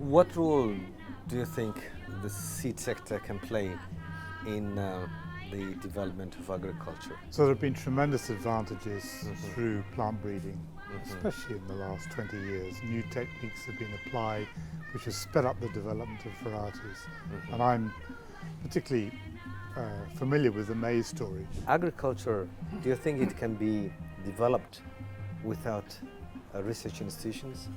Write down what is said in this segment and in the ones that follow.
What role do you think the seed sector can play in the development of agriculture? So there have been tremendous advantages through plant breeding, especially in the last 20 years. New techniques have been applied which have sped up the development of varieties. And I'm particularly familiar with the maize story. Agriculture, do you think it can be developed without research institutions?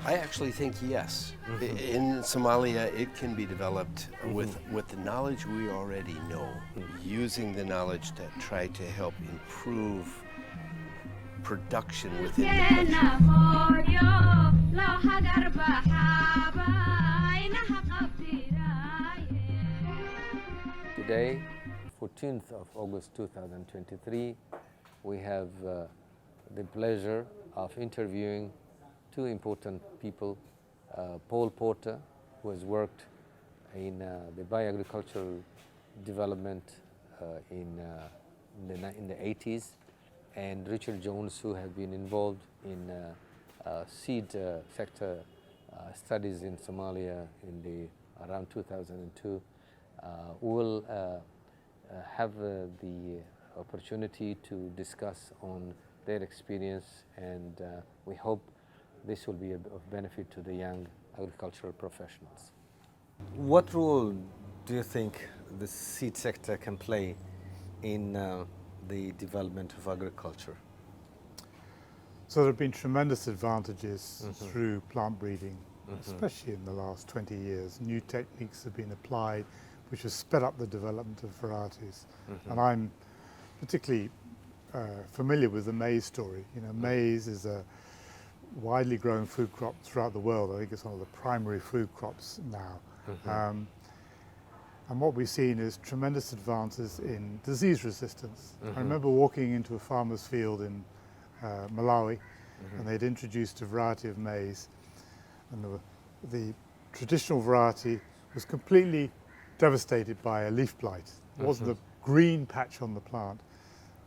I actually think yes. In Somalia, it can be developed with the knowledge we already know, using the knowledge to try to help improve production within the country. Today, 14th of August 2023, we have the pleasure of interviewing two important people, Paul Porter, who has worked in the bioagricultural development in the 80s, and Richard Jones, who has been involved in seed sector studies in Somalia in around 2002. We'll have the opportunity to discuss on their experience, and we hope this will be of benefit to the young agricultural professionals. What role do you think the seed sector can play in the development of agriculture? So there have been tremendous advantages through plant breeding, especially in the last 20 years. New techniques have been applied which have sped up the development of varieties. And I'm particularly familiar with the maize story. You know, maize is a widely grown food crop throughout the world. I think it's one of the primary food crops now. And what we've seen is tremendous advances in disease resistance. I remember walking into a farmer's field in Malawi, and they'd introduced a variety of maize, and the traditional variety was completely devastated by a leaf blight. It wasn't a green patch on the plant.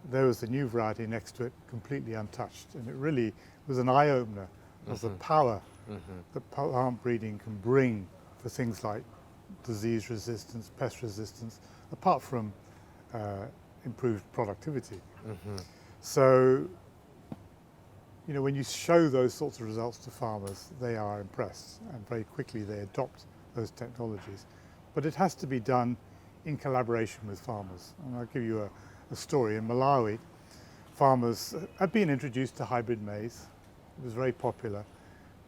There was a new variety next to it, completely untouched, and it really was an eye-opener of the power that plant breeding can bring for things like disease resistance, pest resistance, apart from improved productivity. So, you know, when you show those sorts of results to farmers, they are impressed, and very quickly they adopt those technologies. But it has to be done in collaboration with farmers. And I'll give you a story. In Malawi, farmers had been introduced to hybrid maize. It was very popular,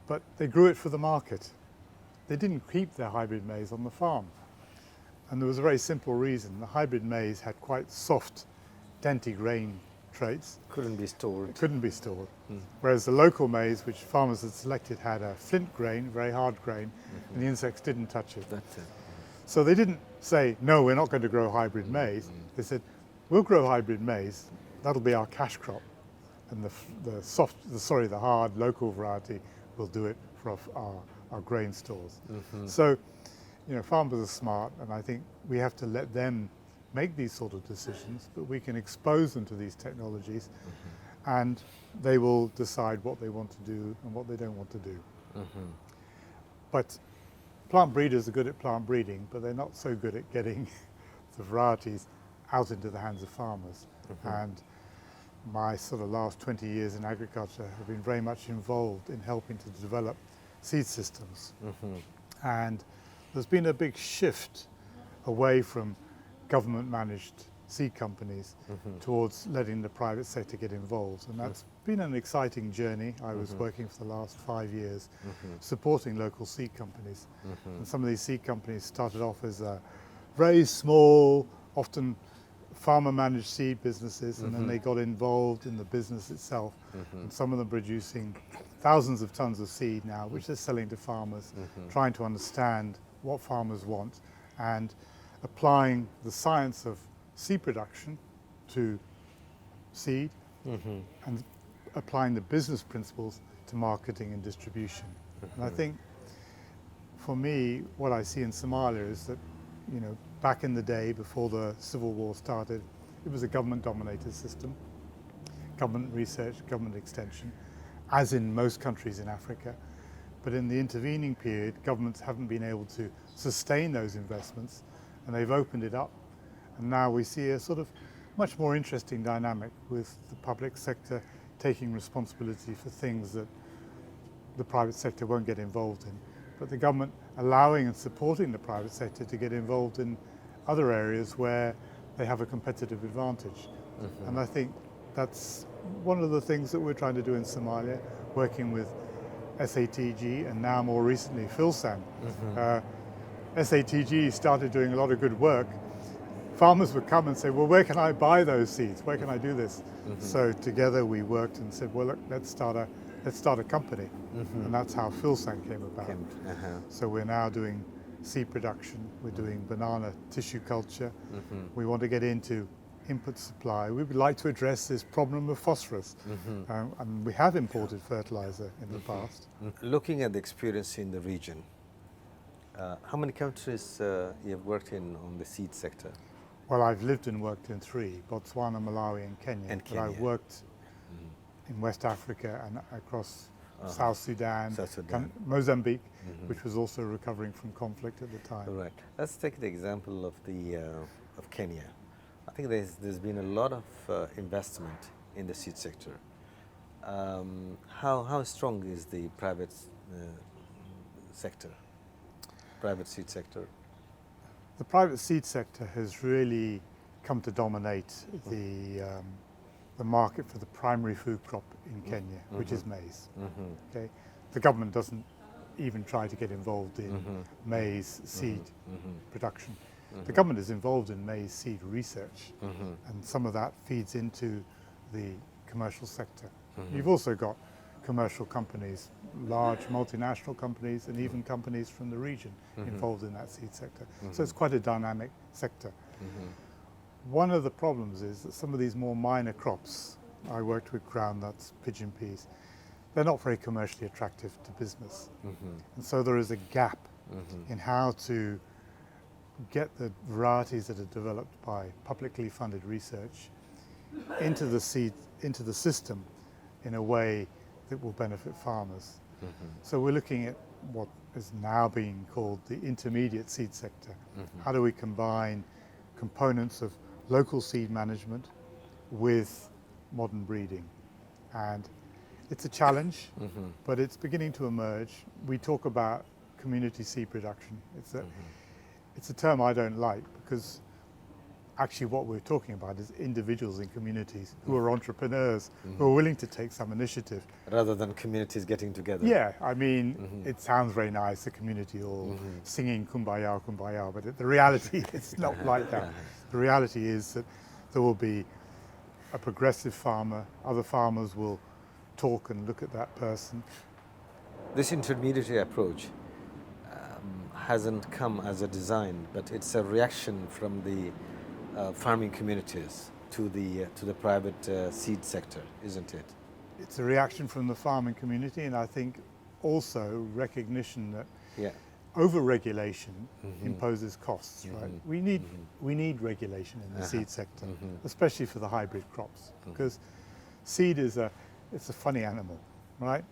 but they grew it for the market. They didn't keep their hybrid maize on the farm. And there was a very simple reason. The hybrid maize had quite soft, denty grain traits. Couldn't be stored. It couldn't be stored. Whereas the local maize, which farmers had selected, had a flint grain, very hard grain, and the insects didn't touch it. That's it. So they didn't say, no, we're not going to grow hybrid maize. They said, we'll grow hybrid maize. That'll be our cash crop. And the hard local variety will do it for our grain stores. So, you know, farmers are smart, and I think we have to let them make these sort of decisions, but we can expose them to these technologies, and they will decide what they want to do and what they don't want to do. But plant breeders are good at plant breeding, but they're not so good at getting the varieties out into the hands of farmers. And my sort of last 20 years in agriculture have been very much involved in helping to develop seed systems. And there's been a big shift away from government-managed seed companies towards letting the private sector get involved. And that's been an exciting journey. I was working for the last 5 years supporting local seed companies. And some of these seed companies started off as very small, often farmer-managed seed businesses, and then they got involved in the business itself. And some of them producing thousands of tons of seed now, which they're selling to farmers, trying to understand what farmers want, and applying the science of seed production to seed, and applying the business principles to marketing and distribution. And I think, for me, what I see in Somalia is that, you know, back in the day, before the civil war started, it was a government-dominated system. Government research, government extension, as in most countries in Africa. But in the intervening period, governments haven't been able to sustain those investments, and they've opened it up. And now we see a sort of much more interesting dynamic with the public sector taking responsibility for things that the private sector won't get involved in, but the government allowing and supporting the private sector to get involved in other areas where they have a competitive advantage. And I think that's one of the things that we're trying to do in Somalia, working with SATG and now more recently Filsan. SATG started doing a lot of good work. Farmers would come and say, well, where can I buy those seeds? Where can I do this? So together we worked and said, well, look, let's start a company. And that's how Filsan came about. So we're now doing seed production, we're doing banana tissue culture. We want to get into input supply. We would like to address this problem of phosphorus. And we have imported fertilizer in the past. Looking at the experience in the region, how many countries you have worked in on the seed sector? Well, I've lived and worked in 3, Botswana, Malawi and Kenya. But I've worked in West Africa and across South Sudan, Mozambique, which was also recovering from conflict at the time. Right. Let's take the example of of Kenya. I think there's been a lot of investment in the seed sector. How strong is the private seed sector? The private seed sector has really come to dominate the market for the primary food crop in Kenya, which is maize. Okay? The government doesn't even try to get involved in maize seed production. The government is involved in maize seed research, and some of that feeds into the commercial sector. You've also got commercial companies, large multinational companies, and even companies from the region involved in that seed sector. So it's quite a dynamic sector. One of the problems is that some of these more minor crops, I worked with groundnuts, pigeon peas, they're not very commercially attractive to business. And so there is a gap in how to get the varieties that are developed by publicly funded research into the system in a way that will benefit farmers. So we're looking at what is now being called the intermediate seed sector. How do we combine components of local seed management with modern breeding? And it's a challenge, but it's beginning to emerge. We talk about community seed production. It's a term I don't like, because actually what we're talking about is individuals in communities who are entrepreneurs, who are willing to take some initiative. Rather than communities getting together. Yeah, I mean, it sounds very nice, the community all singing kumbaya, kumbaya, but the reality it's not like that. The reality is that there will be a progressive farmer, other farmers will talk and look at that person. This intermediary approach hasn't come as a design, but it's a reaction from the farming communities to the private seed sector, isn't it? It's a reaction from the farming community, and I think also recognition that over-regulation imposes costs. Right? We need regulation in the seed sector, especially for the hybrid crops, because seed is it's a funny animal, right?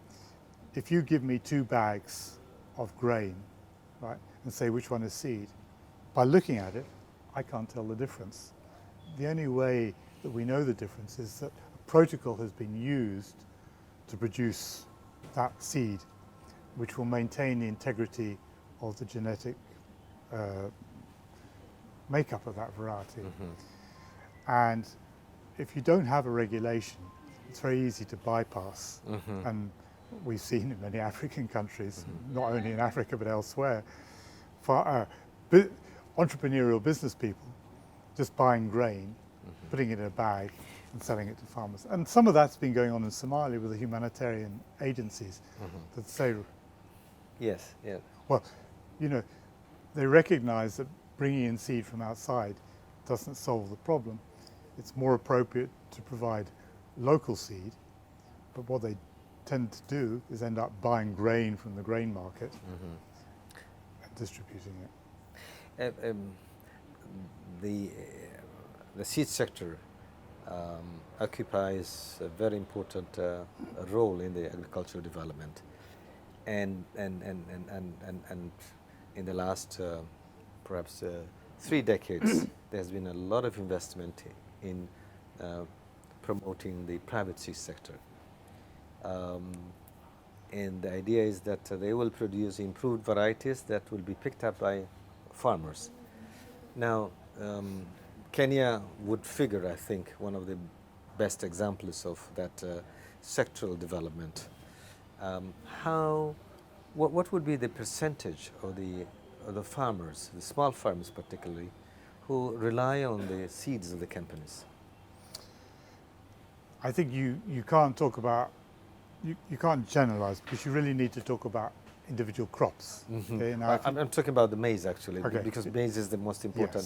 If you give me 2 bags of grain, right, and say which one is seed, by looking at it, I can't tell the difference. The only way that we know the difference is that a protocol has been used to produce that seed, which will maintain the integrity of the genetic makeup of that variety. And if you don't have a regulation, it's very easy to bypass. And we've seen in many African countries, not only in Africa but elsewhere, for entrepreneurial business people just buying grain, putting it in a bag and selling it to farmers. And some of that's been going on in Somalia with the humanitarian agencies that say, well, you know, they recognize that bringing in seed from outside doesn't solve the problem. It's more appropriate to provide local seed, but what they tend to do is end up buying grain from the grain market and distributing it. The seed sector occupies a very important role in the agricultural development. and in the last perhaps 3 decades, there's been a lot of investment in promoting the private seed sector. And the idea is that they will produce improved varieties that will be picked up by farmers. Now, Kenya would figure, I think, one of the best examples of that sectoral development. What would be the percentage of the farmers, the small farmers particularly, who rely on the seeds of the companies? I think you can't talk about, you can't generalize, because you really need to talk about individual crops. Okay? Now, I'm talking about the maize actually, Okay. because maize is the most important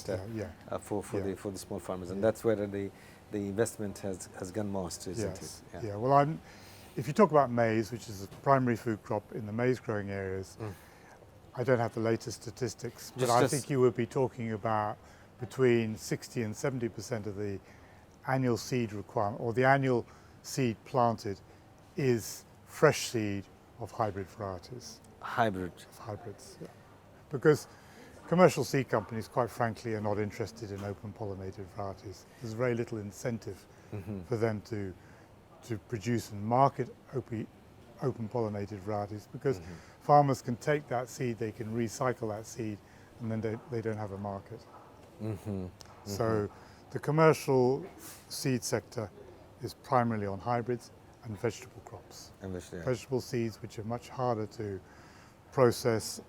for the small farmers, and that's where the investment has gone most, isn't yes. it? Yeah. Well, if you talk about maize, which is a primary food crop in the maize growing areas, I don't have the latest statistics, but I think you would be talking about between 60 and 70% of the annual seed requirement, or the annual seed planted, is fresh seed of hybrid varieties. Hybrids, yeah. Because commercial seed companies, quite frankly, are not interested in open pollinated varieties. There's very little incentive for them to produce and market open pollinated varieties, because farmers can take that seed, they can recycle that seed, and then they don't have a market. So the commercial seed sector is primarily on hybrids and vegetable crops. Vegetable seeds, which are much harder to process,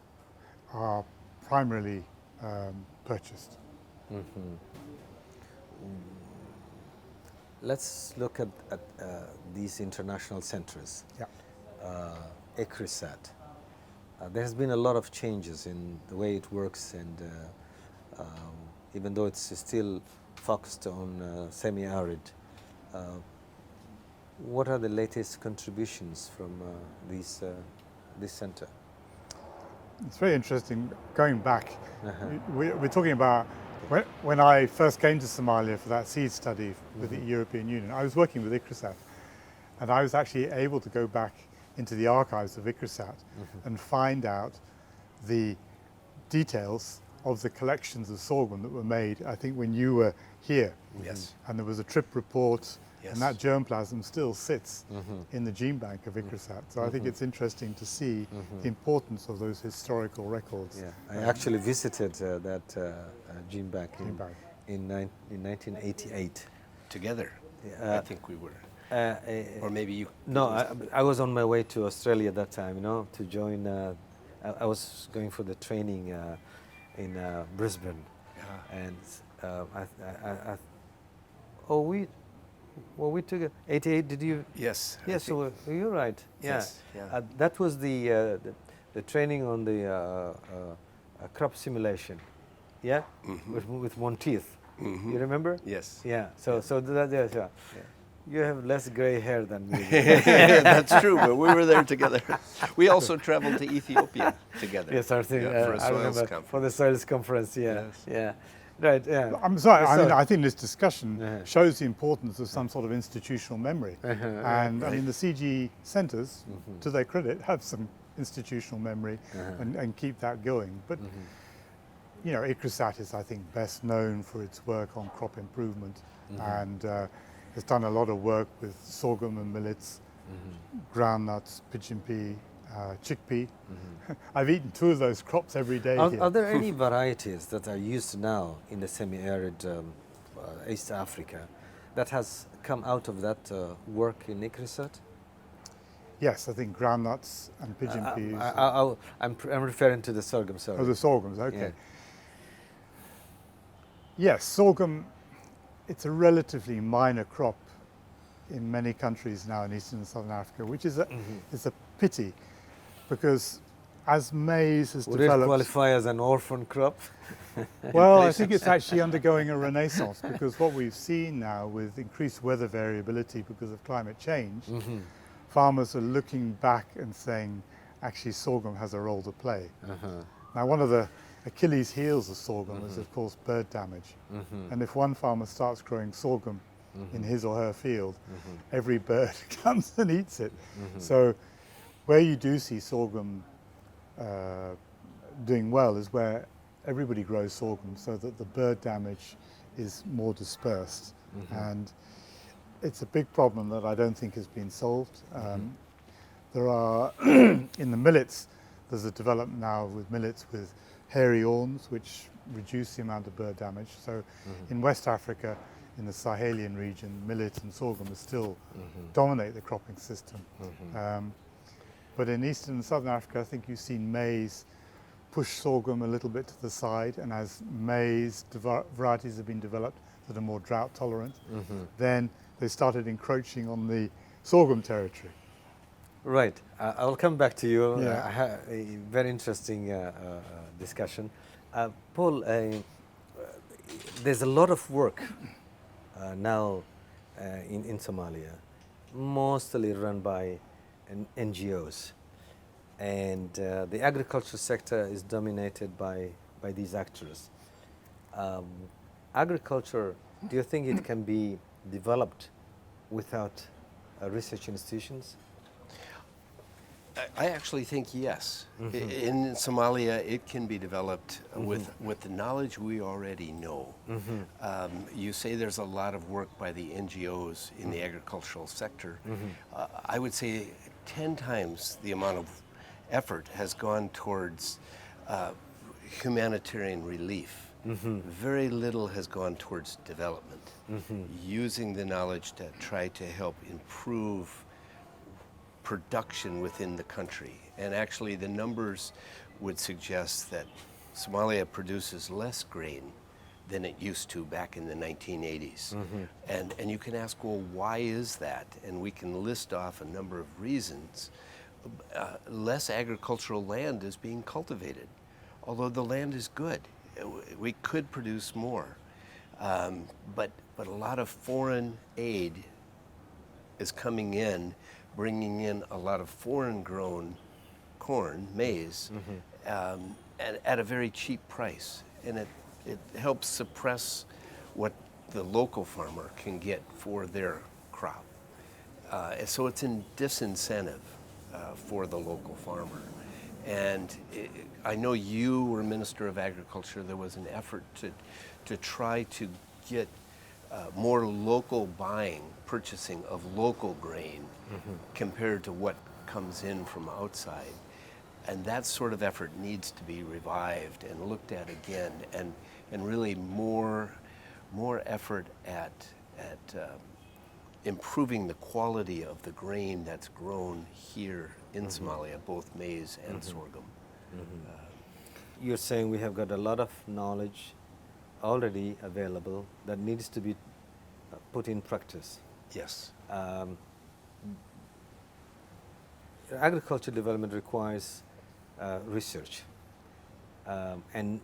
are primarily purchased. Let's look at these international centers. ICRISAT. There has been a lot of changes in the way it works, and even though it's still focused on semi-arid, what are the latest contributions from this center? It's very interesting. Going back, we're talking about when I first came to Somalia for that seed study with the European Union. I was working with ICRISAT, and I was actually able to go back into the archives of ICRISAT and find out the details of the collections of sorghum that were made, I think, when you were here. Yes. And there was a trip report, and that germplasm still sits in the gene bank of ICRISAT. So I think it's interesting to see the importance of those historical records. Yeah, I actually visited that gene bank in 1988. Together, I think we were. Or maybe you. No, I was on my way to Australia at that time, to join. I was going for the training in Brisbane, and we took 88. Did you? Yes. Yes. So you're right. Yes. Yeah. That was the training on the crop simulation. Yeah. With Monteith. You remember? Yes. Yeah. So that. You have less gray hair than me. That's true, but we were there together. We also traveled to Ethiopia together. Yes, I think for a I remember conference. for the soils conference. Yeah, Yes. yeah, right. Yeah. I'm sorry. I think this discussion shows the importance of some sort of institutional memory, and I mean the CG centres, to their credit, have some institutional memory and keep that going. But ICRISAT is, I think, best known for its work on crop improvement, and has done a lot of work with sorghum and millets, groundnuts, pigeon pea, chickpea. I've eaten 2 of those crops every day here. Are there any varieties that are used now in the semi-arid East Africa that has come out of that work in ICRISAT? Yes, I think groundnuts and pigeon peas. I'm referring to the sorghum. Sorry. Oh, the sorghums. Okay. Yeah. Yes, sorghum. It's a relatively minor crop in many countries now in Eastern and Southern Africa, which is a pity, because as maize has developed... Would it qualify as an orphan crop? Well, I think it's actually undergoing a renaissance, because what we've seen now with increased weather variability because of climate change, farmers are looking back and saying, actually, sorghum has a role to play. Now, one of the Achilles heels of sorghum is, of course, bird damage. And if one farmer starts growing sorghum in his or her field, every bird comes and eats it. So Where you do see sorghum doing well is where everybody grows sorghum, so that the bird damage is more dispersed. And it's a big problem that I don't think has been solved. There are, in the millets, there's a development now with millets with hairy awns, which reduce the amount of bird damage. So in West Africa, in the Sahelian region, millet and sorghum still dominate the cropping system. But in Eastern and Southern Africa, I think you've seen maize push sorghum a little bit to the side, and as maize varieties have been developed that are more drought tolerant, then they started encroaching on the sorghum territory. Right. I'll come back to you. Yeah. I had a very interesting discussion. Paul, there's a lot of work now in Somalia, mostly run by NGOs. And the agriculture sector is dominated by these actors. Agriculture, do you think it can be developed without research institutions? I actually think yes. In Somalia, it can be developed with the knowledge we already know. You say there's a lot of work by the NGOs in the agricultural sector. I would say 10 times the amount of effort has gone towards humanitarian relief. Very little has gone towards development, using the knowledge to try to help improve production within the country. And actually the numbers would suggest that Somalia produces less grain than it used to back in the 1980s. And you can ask, well, why is that? And we can list off a number of reasons. Less agricultural land is being cultivated, although the land is good. We could produce more, but a lot of foreign aid is coming in, bringing in a lot of foreign-grown corn, maize, at a very cheap price, and it helps suppress what the local farmer can get for their crop. So it's a disincentive for the local farmer. And I know you were Minister of Agriculture. There was an effort to try to get more local buying, purchasing of local grain compared to what comes in from outside. And that sort of effort needs to be revived and looked at again, and really more effort at improving the quality of the grain that's grown here in Somalia, both maize and sorghum. You're saying we have got a lot of knowledge already available that needs to be put in practice. Yes. Agriculture development requires research, and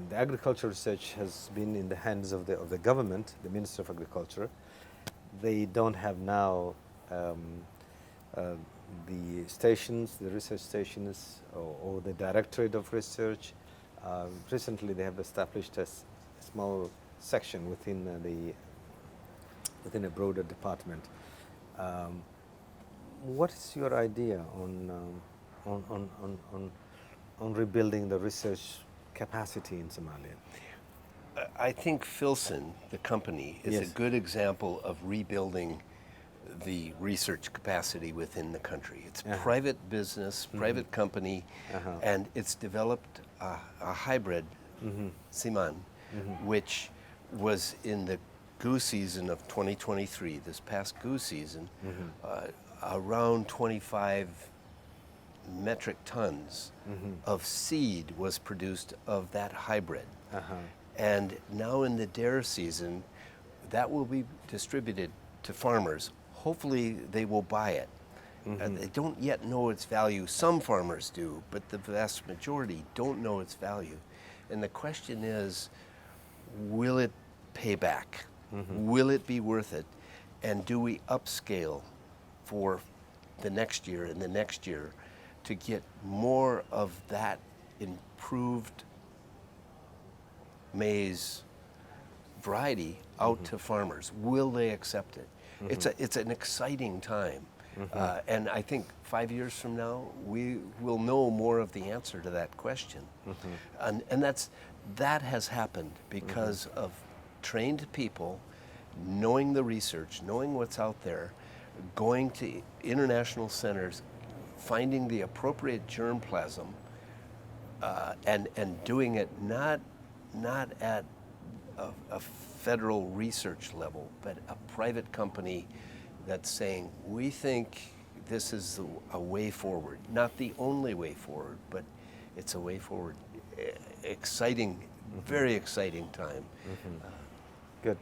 the agriculture research has been in the hands of the government, the Minister of Agriculture. They don't have now the stations, the research stations, or the Directorate of Research. Recently, they have established a small section within a broader department. What is your idea on rebuilding the research capacity in Somalia? I think Filson, the company, is a good example of rebuilding the research capacity within the country. It's private business, private company, and it's developed a hybrid, Siman, which was in the goose season of 2023, this past goose season, around 25 metric tons of seed was produced of that hybrid. And now in the dare season, that will be distributed to farmers. Hopefully they will buy it. They don't yet know its value. Some farmers do, but the vast majority don't know its value. And the question is, will it pay back? Will it be worth it? And do we upscale for the next year and the next year to get more of that improved maize variety out to farmers? Will they accept it? It's an exciting time. And I think 5 years from now, we will know more of the answer to that question. And that has happened because of trained people knowing the research, knowing what's out there, going to international centers, finding the appropriate germplasm, and doing it not at a federal research level, but a private company that's saying, we think this is a way forward. Not the only way forward, but it's a way forward. Exciting, very exciting time. Good.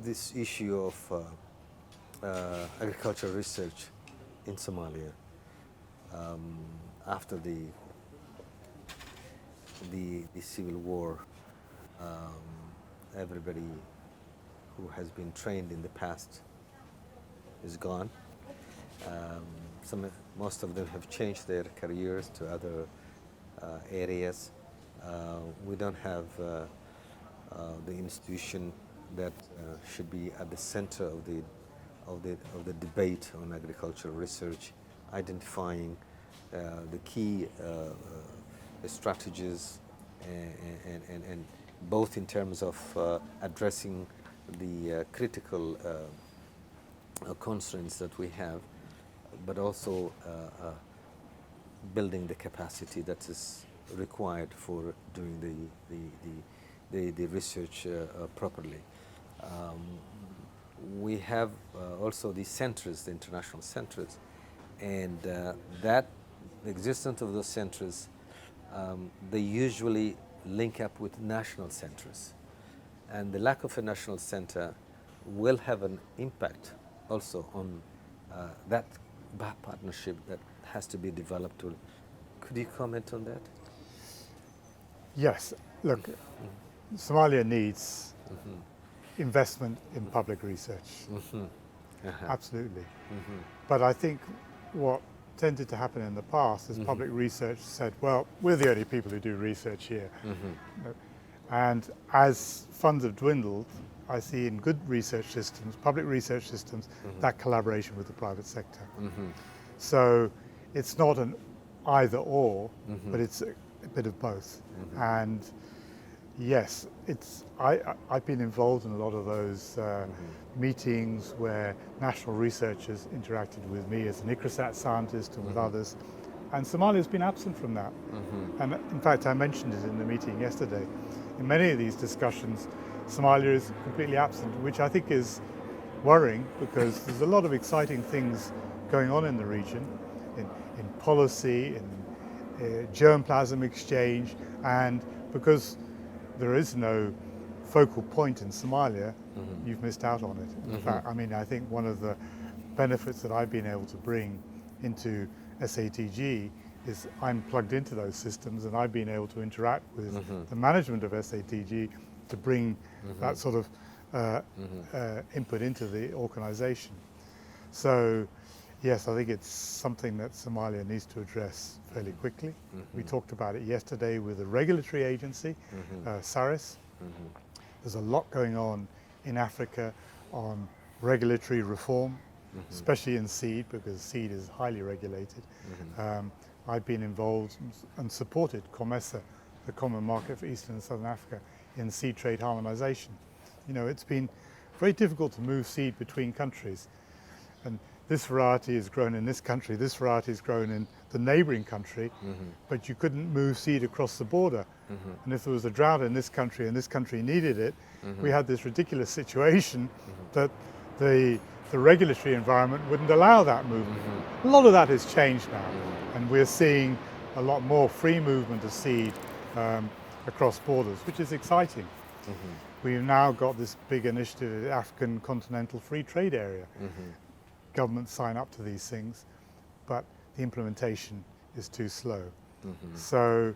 This issue of agricultural research in Somalia, after the civil war, everybody who has been trained in the past is gone. Most of them have changed their careers to other areas. We don't have the institution that should be at the center of the debate on agricultural research, identifying the key strategies, and both in terms of addressing the critical constraints that we have, but also building the capacity that is required for doing the research properly. We have also the centers, the international centers, and the existence of those centers, they usually link up with national centers, and the lack of a national center will have an impact also on that partnership that has to be developed. Could you comment on that? Yes, look, Somalia needs investment in public research. Absolutely. But I think what tended to happen in the past is public research said, well, we're the only people who do research here. And as funds have dwindled, I see in good research systems, public research systems, that collaboration with the private sector. So it's not an either or, but it's a bit of both. And yes, I've been involved in a lot of those meetings where national researchers interacted with me as an ICRISAT scientist and with others, and Somalia has been absent from that. And in fact, I mentioned it in the meeting yesterday. In many of these discussions, Somalia is completely absent, which I think is worrying, because there's a lot of exciting things going on in the region, in policy, in germplasm exchange, and because there is no focal point in Somalia, you've missed out on it. In fact, I mean, I think one of the benefits that I've been able to bring into SATG is I'm plugged into those systems, and I've been able to interact with the management of SATG to bring that sort of input into the organization. So yes, I think it's something that Somalia needs to address fairly quickly. We talked about it yesterday with the regulatory agency, SARIS. There's a lot going on in Africa on regulatory reform, especially in seed, because seed is highly regulated. I've been involved and supported COMESA, the Common Market for Eastern and Southern Africa, in seed trade harmonization. You know, it's been very difficult to move seed between countries. And this variety is grown in this country, this variety is grown in the neighboring country, but you couldn't move seed across the border. And if there was a drought in this country and this country needed it, we had this ridiculous situation that the regulatory environment wouldn't allow that movement. A lot of that has changed now, and we're seeing a lot more free movement of seed across borders, which is exciting. We've now got this big initiative, the African Continental Free Trade Area. Governments sign up to these things, but the implementation is too slow. So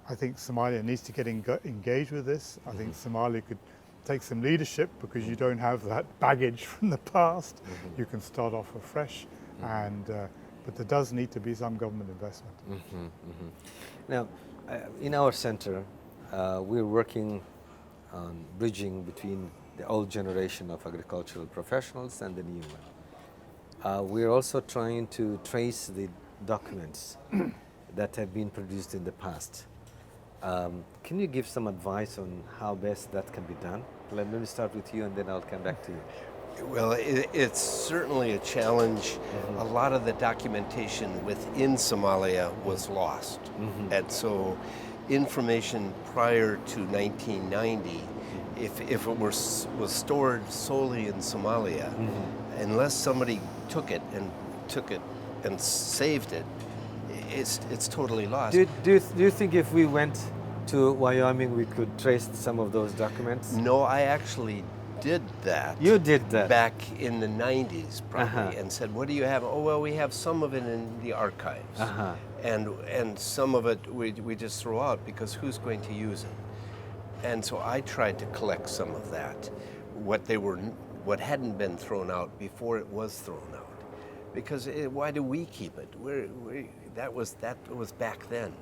I think Somalia needs to get engaged with this. I think Somalia could take some leadership, because you don't have that baggage from the past. You can start off afresh, and but there does need to be some government investment. Now, in our center, we're working on bridging between the old generation of agricultural professionals and the new one. we're also trying to trace the documents that have been produced in the past. Can you give some advice on how best that can be done? Let me start with you and then I'll come back to you. Well, it's certainly a challenge. A lot of the documentation within Somalia was lost. And so information prior to 1990, if it was stored solely in Somalia, unless somebody took it and saved it, it's totally lost. Do you think if we went to Wyoming we could trace some of those documents? No, I actually did that. You did that? Back in the 90s, probably, and said, what do you have? Oh, well, we have some of it in the archives. And some of it we just throw out because who's going to use it? And so I tried to collect some of that, what hadn't been thrown out before it was thrown out. Because why do we keep it? That was back then.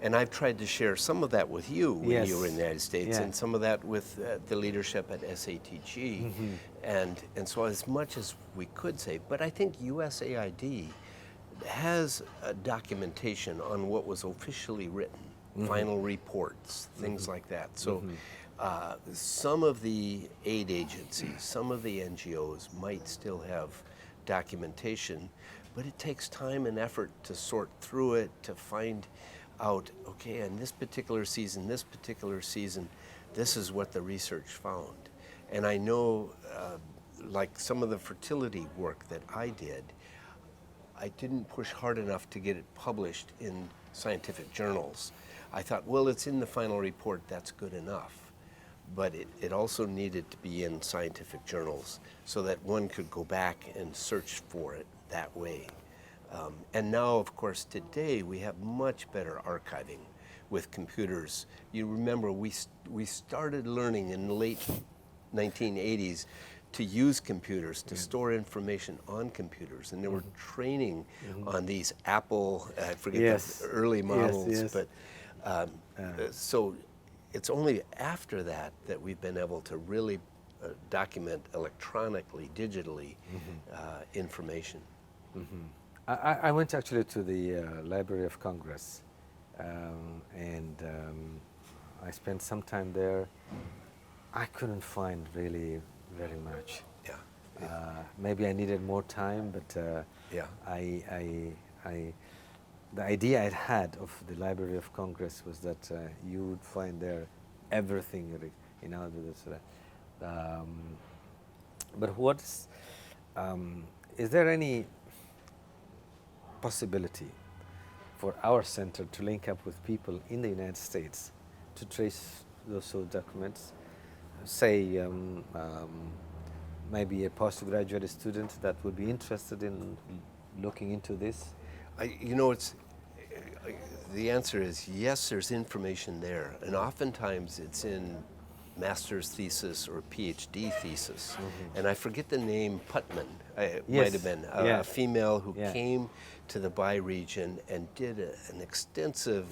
And I've tried to share some of that with you when you were in the United States, and some of that with the leadership at SATG, and so as much as we could say. But I think USAID has a documentation on what was officially written, final reports, things like that. So some of the aid agencies, some of the NGOs might still have documentation, but it takes time and effort to sort through it, to find out, okay, in this particular season, this is what the research found. And I know, like some of the fertility work that I did, I didn't push hard enough to get it published in scientific journals. I thought, well, it's in the final report, that's good enough. But it also needed to be in scientific journals so that one could go back and search for it that way. And now, of course, today we have much better archiving with computers. You remember we started learning in the late 1980s to use computers, to store information on computers. And they were training on these Apple, I forget the early models. But so it's only after that that we've been able to really document electronically, digitally, information. I went actually to the Library of Congress, and I spent some time there. I couldn't find really very much. Maybe I needed more time, but the idea I had of the Library of Congress was that you would find there everything, you know. But is there any possibility for our center to link up with people in the United States to trace those sort of documents? Say maybe a postgraduate student that would be interested in looking into this? The answer is yes, there's information there. And oftentimes it's in master's thesis or PhD thesis. And I forget the name, Putman, might have been, a female who came to the Bai region and did an extensive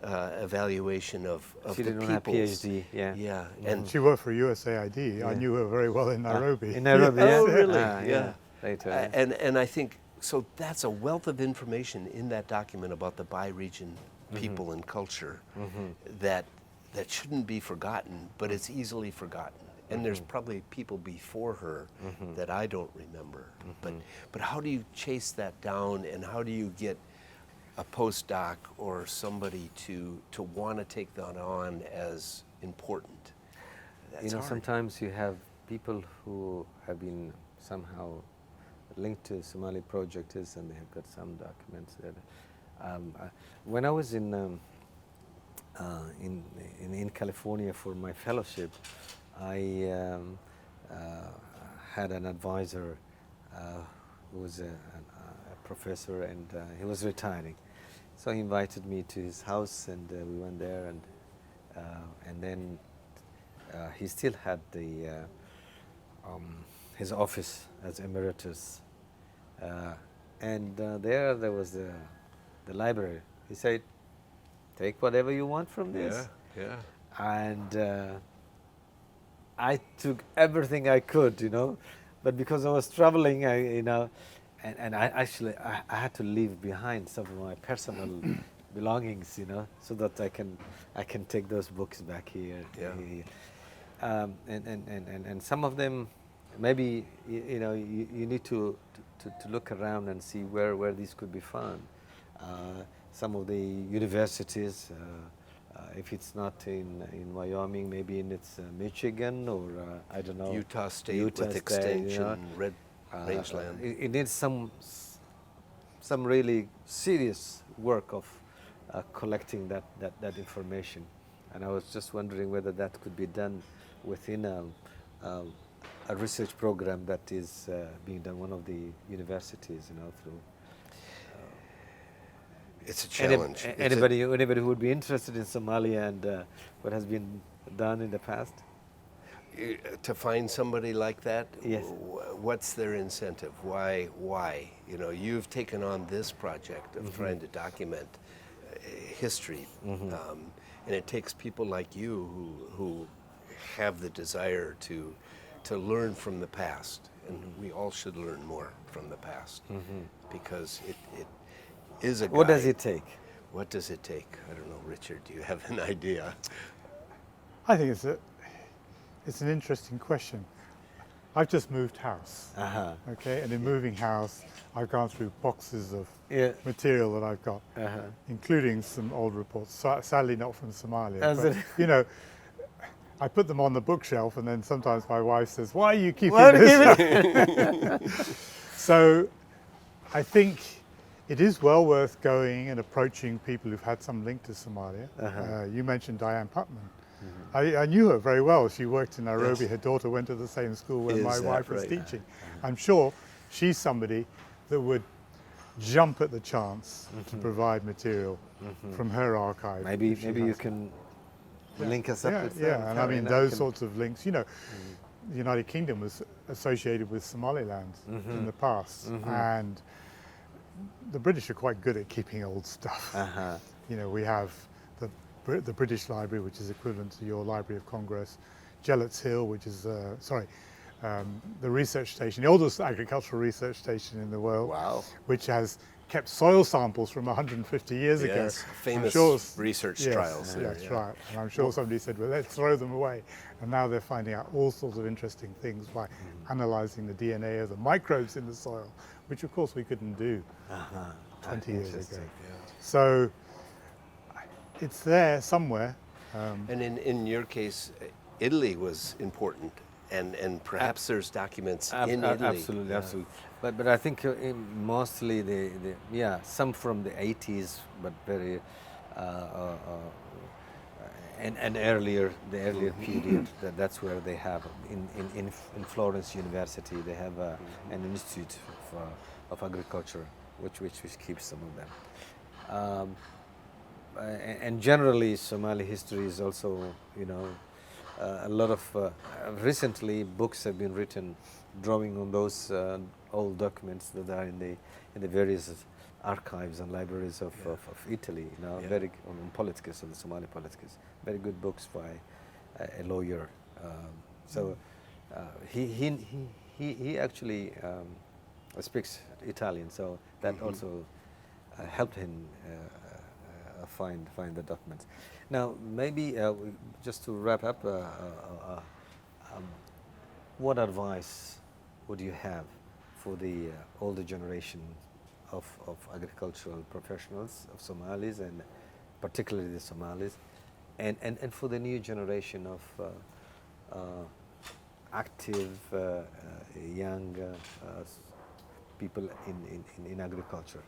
evaluation of she the didn't have peoples. PhD, And She worked for USAID. I knew her very well in Nairobi. In Nairobi, Oh, really? Later. And I think, so that's a wealth of information in that document about the Bai region people and culture that shouldn't be forgotten, but it's easily forgotten. And there's probably people before her that I don't remember. But how do you chase that down, and how do you get a postdoc or somebody to want to take that on as important? That's hard. Sometimes you have people who have been somehow linked to Somali projects, and they have got some documents that. When I was in California for my fellowship, I had an advisor who was a professor, and he was retiring. So he invited me to his house, and we went there, and then he still had his office as emeritus, and there was the library. He said, "Take whatever you want from this." And I took everything I could, but because I was traveling, and I actually I had to leave behind some of my personal belongings, so that I can take those books back here. Yeah. And some of them, maybe you need to look around and see where these could be found. Some of the universities, if it's not in Wyoming, maybe in Michigan or I don't know. Utah State Utah with State, extension, red rangeland. It needs some really serious work of collecting that information, and I was just wondering whether that could be done within a research program that is being done one of the universities, through. It's a challenge. Anybody who would be interested in Somalia and what has been done in the past? To find somebody like that, Yes. What's their incentive? Why? You've taken on this project of trying to document history, and it takes people like you who have the desire to learn from the past, and we all should learn more from the past, because it is a guide. What does it take? What does it take? I don't know, Richard, do you have an idea? I think it's an interesting question. I've just moved house, okay, and in moving house, I've gone through boxes of material that I've got, including some old reports. Sadly, not from Somalia. But, I put them on the bookshelf, and then sometimes my wife says, "Why are you keeping this?" So, I think it is well worth going and approaching people who've had some link to Somalia. You mentioned Diane Putman. I knew her very well. She worked in Nairobi. Yes. Her daughter went to the same school where my Is that wife was right? teaching. I'm sure she's somebody that would jump at the chance to provide material from her archive. Maybe if she you has. can link us up Yeah, with yeah, them. and I mean those sorts of links. The United Kingdom was associated with Somaliland in the past, and the British are quite good at keeping old stuff. We have the British Library, which is equivalent to your Library of Congress, Gillett's Hill, which is the research station, the oldest agricultural research station in the world, Wow. which has kept soil samples from 150 years ago. Yes, famous research Yes, trials there, That's yeah. right. And I'm sure somebody said, well, let's throw them away. And now they're finding out all sorts of interesting things by analysing the DNA of the microbes in the soil, which of course we couldn't do 20 years ago. Interesting. So it's there somewhere. And in your case, Italy was important, and perhaps there's documents in Italy. Absolutely, absolutely. But I think mostly some from the 80s, but very and earlier, the earlier period. That's where they have in Florence University. They have an institute of agriculture, which keeps some of them. And generally, Somali history is also, a lot of recently books have been written, drawing on those old documents that are in the various archives and libraries of Italy. Very on politics, on the Somali politics. Very good books by a lawyer. So he actually speaks Italian, so that also helped him. Find the documents. Now, maybe just to wrap up, what advice would you have for the older generation of agricultural professionals, of Somalis, and particularly the Somalis, and for the new generation of active young people in agriculture?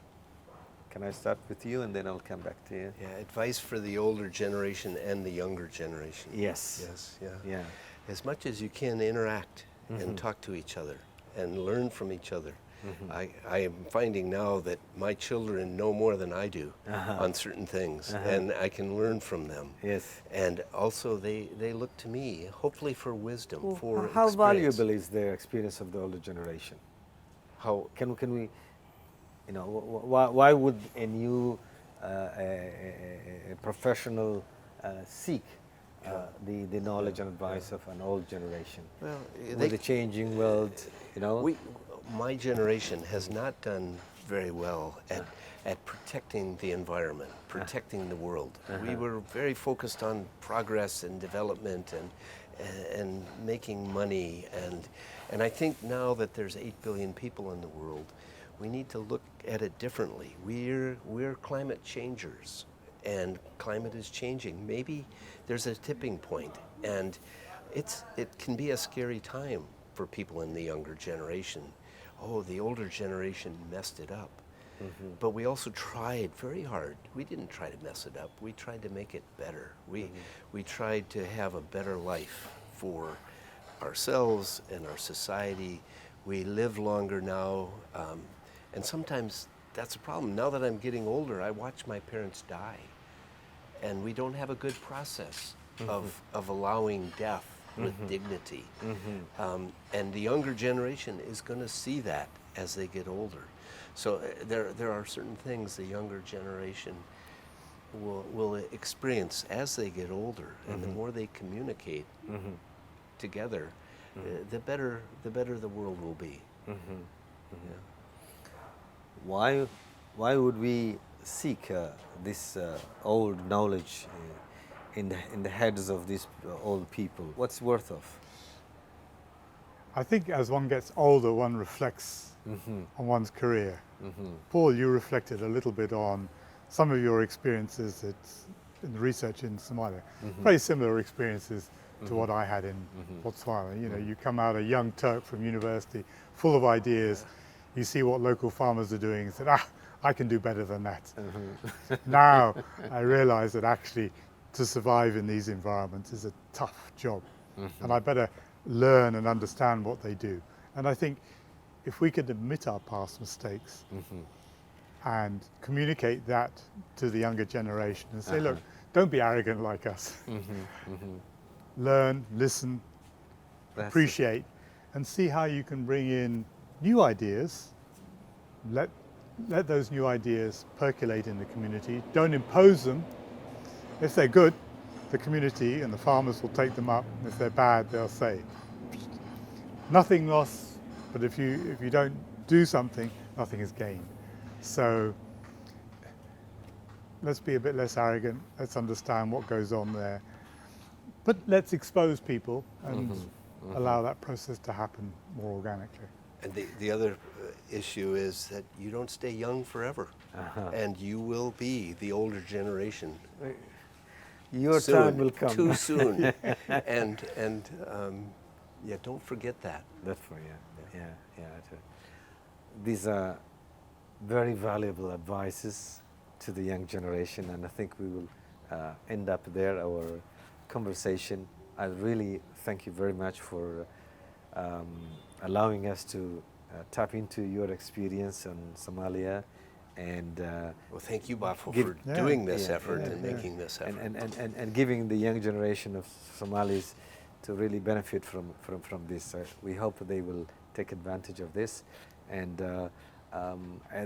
Can I start with you, and then I'll come back to you? Yeah, advice for the older generation and the younger generation. Yes. Yes, yeah. Yeah. As much as you can interact and talk to each other and learn from each other. I am finding now that my children know more than I do on certain things, and I can learn from them. Yes. And also they look to me, hopefully for wisdom, for How experience. valuable is the experience of the older generation? How can we, why would a new a professional seek the knowledge and advice of an old generation. Well, With the changing world, you know. My generation has not done very well at protecting the environment, protecting the world. We were very focused on progress and development and making money, and I think now that there's 8 billion people in the world, we need to look at it differently. We're climate changers, and climate is changing. Maybe there's a tipping point, and it can be a scary time for people in the younger generation. Oh, the older generation messed it up. But we also tried very hard. We didn't try to mess it up. We tried to make it better. We tried to have a better life for ourselves and our society. We live longer now, and sometimes that's a problem. Now that I'm getting older, I watch my parents die, and we don't have a good process of allowing death with dignity. And the younger generation is going to see that as they get older. So there are certain things the younger generation will experience as they get older, and the more they communicate together, the better the world will be. Yeah. Why would we seek this old knowledge in the heads of these old people? What's worth of? I think as one gets older, one reflects on one's career. Paul, you reflected a little bit on some of your experiences in the research in Somalia. Very similar experiences to what I had in Botswana. You know, you come out a young Turk from university, full of ideas. You see what local farmers are doing and said, I can do better than that. Now I realize that actually to survive in these environments is a tough job. And I better learn and understand what they do. And I think if we could admit our past mistakes and communicate that to the younger generation and say, look, don't be arrogant like us. Learn, listen, appreciate, and see how you can bring in new ideas. Let those new ideas percolate in the community. Don't impose them. If they're good, the community and the farmers will take them up. If they're bad, they'll say, nothing lost. But if you don't do something, nothing is gained. So let's be a bit less arrogant. Let's understand what goes on there. But let's expose people and allow that process to happen more organically. And the other issue is that you don't stay young forever, and you will be the older generation. Your soon, time will come. Too soon. and yeah, don't forget that. That's for you. Yeah. These are very valuable advices to the young generation, and I think we will end up there, our conversation. I really thank you very much for allowing us to tap into your experience in Somalia, and well, thank you, Bafo, for doing this effort and making this effort. And giving the young generation of Somalis to really benefit from this. We hope they will take advantage of this. And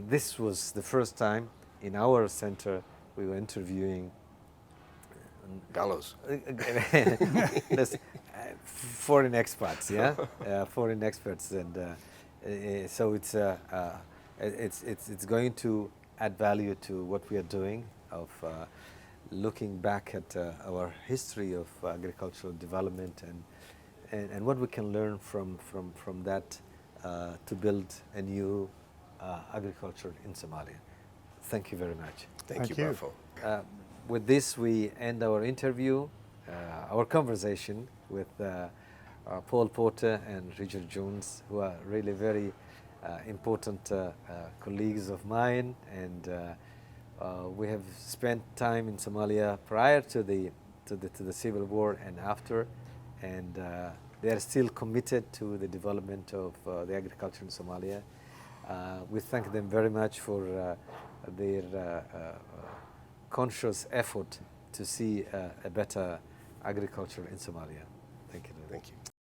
this was the first time in our center we were interviewing Gallows. Foreign expats, foreign experts, and so it's going to add value to what we are doing of looking back at our history of agricultural development and what we can learn from that to build a new agriculture in Somalia. Thank you very much. Thank you, Bafo. With this, we end our interview, our conversation with Paul Porter and Richard Jones, who are really very important colleagues of mine, and we have spent time in Somalia prior to the civil war and after, and they are still committed to the development of the agriculture in Somalia. We thank them very much for their conscious effort to see a better agriculture in Somalia. Thank you. Thank you.